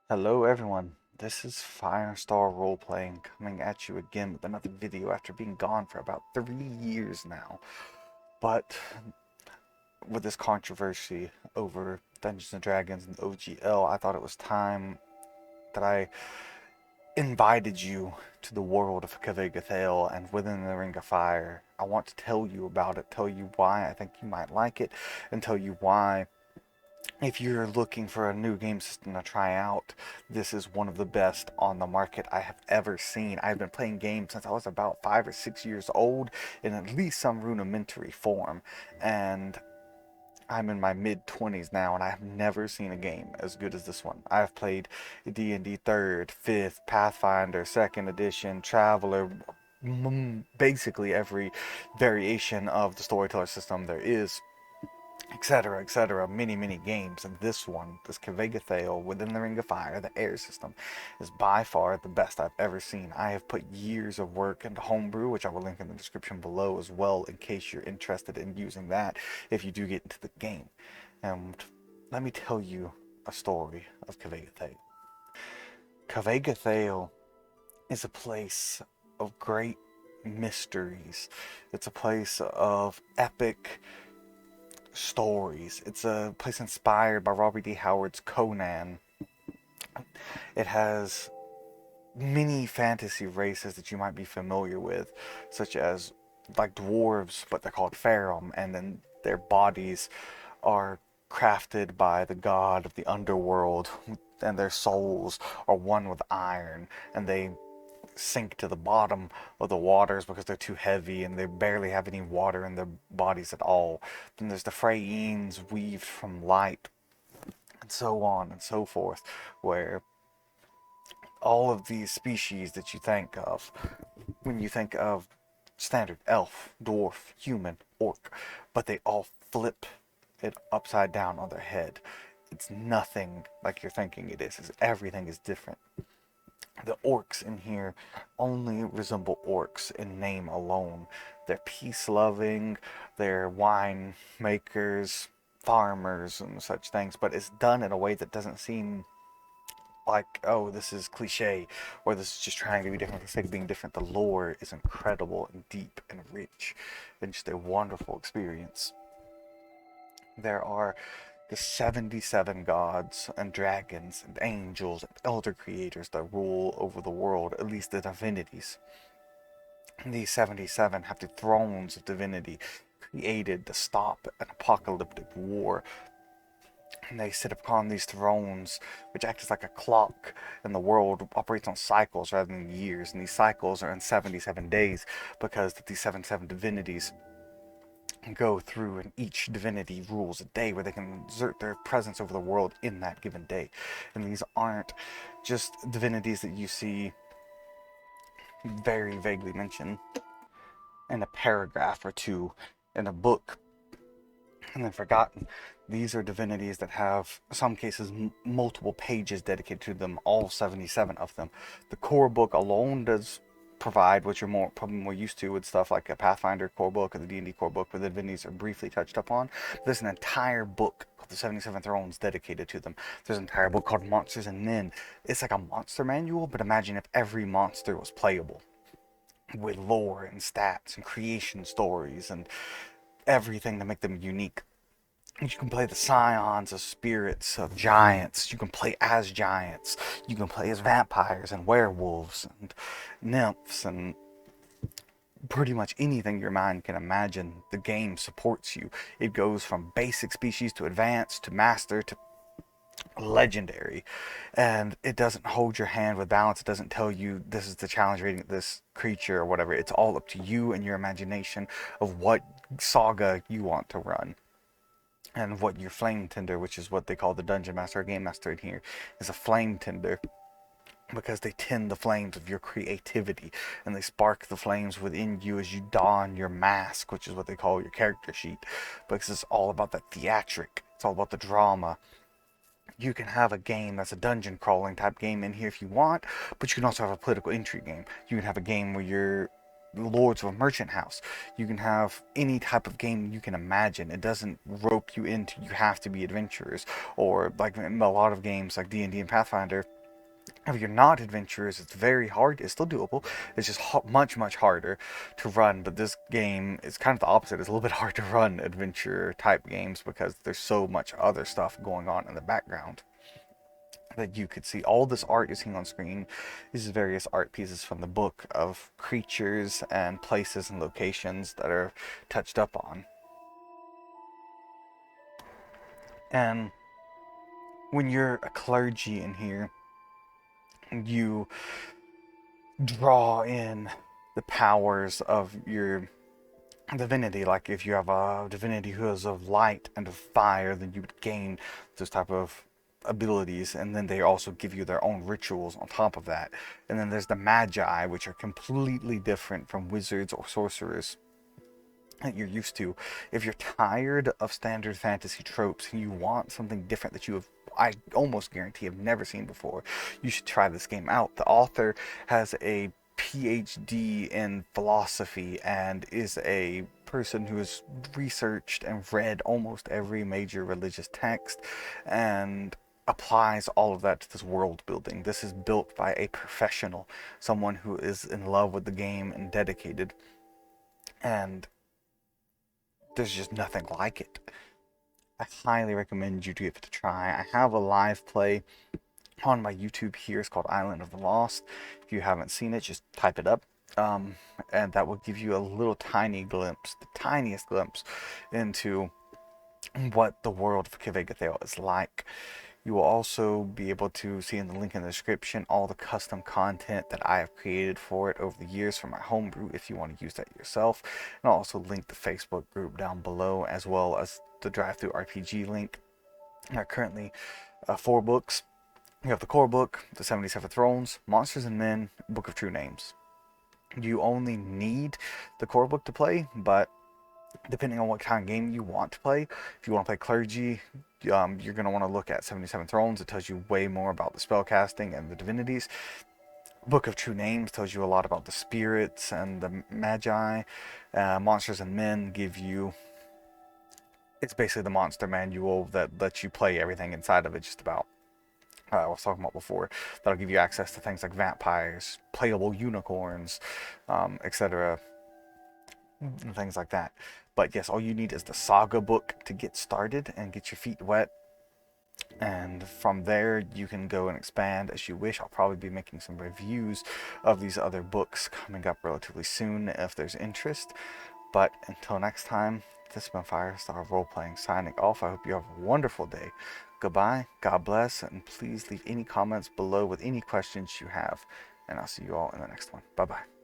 Hello everyone, this is Firestar Roleplaying coming at you again with another video after being gone for about 3 years now. But with this controversy over Dungeons and Dragons and OGL, I thought it was time that I invited you to the world of Kavega and Within the Ring of Fire. I want to tell you about it, tell you why I think you might like it, and tell you why if you're looking for a new game system to try out, this is one of the best on the market I have ever seen. I've been playing games since I was about 5 or 6 years old in at least some rudimentary form, and I'm in my mid 20s now, and I have never seen a game as good as this one. I've played D&D 3rd, 5th, Pathfinder, 2nd edition, Traveler, basically every variation of the storyteller system there is, etc., etc., many games. And this one, this Kavega Within the Ring of Fire, the air system, is by far the best I've ever seen. I have put years of work into homebrew, which I will link in the description below as well, in case you're interested in using that if you do get into the game. And let me tell you a story of Kavega. Kavega is a place of great mysteries. It's a place of epic stories. It's a place inspired by Robert D. Howard's Conan. It has many fantasy races that you might be familiar with, such as like dwarves, but they're called Farum, and then their bodies are crafted by the god of the underworld, and their souls are one with iron, and they sink to the bottom of the waters because they're too heavy and they barely have any water in their bodies at all. Then there's the Freyines weaved from light, and so on and so forth, where all of these species that you think of when you think of standard elf, dwarf, human, orc, but they all flip it upside down on their head. It's nothing like you're thinking it is. Everything is different. The orcs in here only resemble orcs in name alone. They're peace-loving, they're wine makers, farmers, and such things, but it's done in a way that doesn't seem like, oh, this is cliche, or this is just trying to be different for the sake of being different. The lore is incredible and deep and rich, and just a wonderful experience. There are the 77 gods and dragons and angels and elder creators that rule over the world, at least the divinities. And these 77 have the thrones of divinity created to stop an apocalyptic war. And they sit upon these thrones, which act as like a clock, and the world operates on cycles rather than years. And these cycles are in 77 days because these 77 divinities go through, and each divinity rules a day where they can exert their presence over the world in that given day. And these aren't just divinities that you see very vaguely mentioned in a paragraph or two in a book and then forgotten. These are divinities that have, in some cases, multiple pages dedicated to them, all 77 of them. The core book alone does provide what you're probably more used to with stuff like a Pathfinder core book or the D&D core book, where the divinities are briefly touched upon. There's an entire book called the 77 Thrones dedicated to them. There's an entire book called Monsters and Men. It's like a monster manual, but imagine if every monster was playable with lore and stats and creation stories and everything to make them unique. You can play the scions of spirits of giants. You can play as giants. You can play as vampires and werewolves and nymphs and pretty much anything your mind can imagine. The game supports you. It goes from basic species to advanced to master to legendary, and it doesn't hold your hand with balance. It doesn't tell you this is the challenge rating of this creature or whatever. It's all up to you and your imagination of what saga you want to run. And what your flame tender, which is what they call the dungeon master or game master in here, is a flame tender, because they tend the flames of your creativity and they spark the flames within you as you don your mask, which is what they call your character sheet, because it's all about that theatric. It's all about the drama. You can have a game that's a dungeon crawling type game in here if you want, but you can also have a political intrigue game. You can have a game where you're lords of a merchant house. You can have any type of game you can imagine. It doesn't rope you into you have to be adventurers, or like in a lot of games like D&D and Pathfinder. If you're not adventurers, it's very hard. It's still doable. It's just much, much harder to run. But this game is kind of the opposite. It's a little bit hard to run adventure type games because there's so much other stuff going on in the background that you could see. All this art you're seeing on screen is various art pieces from the book of creatures and places and locations that are touched up on. And when you're a clergy in here, you draw in the powers of your divinity. Like if you have a divinity who is of light and of fire, then you would gain those type of abilities, and then they also give you their own rituals on top of that. And then there's the magi, which are completely different from wizards or sorcerers that you're used to. If you're tired of standard fantasy tropes and you want something different that you have, I almost guarantee, have never seen before, you should try this game out. The author has a PhD in philosophy and is a person who has researched and read almost every major religious text and applies all of that to this world building. This is built by a professional, someone who is in love with the game and dedicated, and there's just nothing like it. I highly recommend you to give it a try. I have a live play on my YouTube here. It's called Island of the Lost. If you haven't seen it, just type it up. And that will give you a little tiny glimpse, the tiniest glimpse, into what the world of Kvegathel is like. You will also be able to see in the link in the description all the custom content that I have created for it over the years for my homebrew if you want to use that yourself. And I'll also link the Facebook group down below, as well as the Drive-Thru RPG link. There are currently 4 books. You have the core book, the 77 Thrones, Monsters and Men, Book of True Names. You only need the core book to play, but depending on what kind of game you want to play, if you want to play clergy, you're going to want to look at 77 Thrones. It tells you way more about the spellcasting and the divinities. Book of True Names tells you a lot about the spirits and the magi. Monsters and Men give you, it's basically the monster manual that lets you play everything inside of it, just about. I was talking about before. That'll give you access to things like vampires, playable unicorns, etc., and things like that. But yes, all you need is the saga book to get started and get your feet wet. And from there, you can go and expand as you wish. I'll probably be making some reviews of these other books coming up relatively soon if there's interest. But until next time, this has been Firestar Roleplaying signing off. I hope you have a wonderful day. Goodbye, God bless, and please leave any comments below with any questions you have. And I'll see you all in the next one. Bye-bye.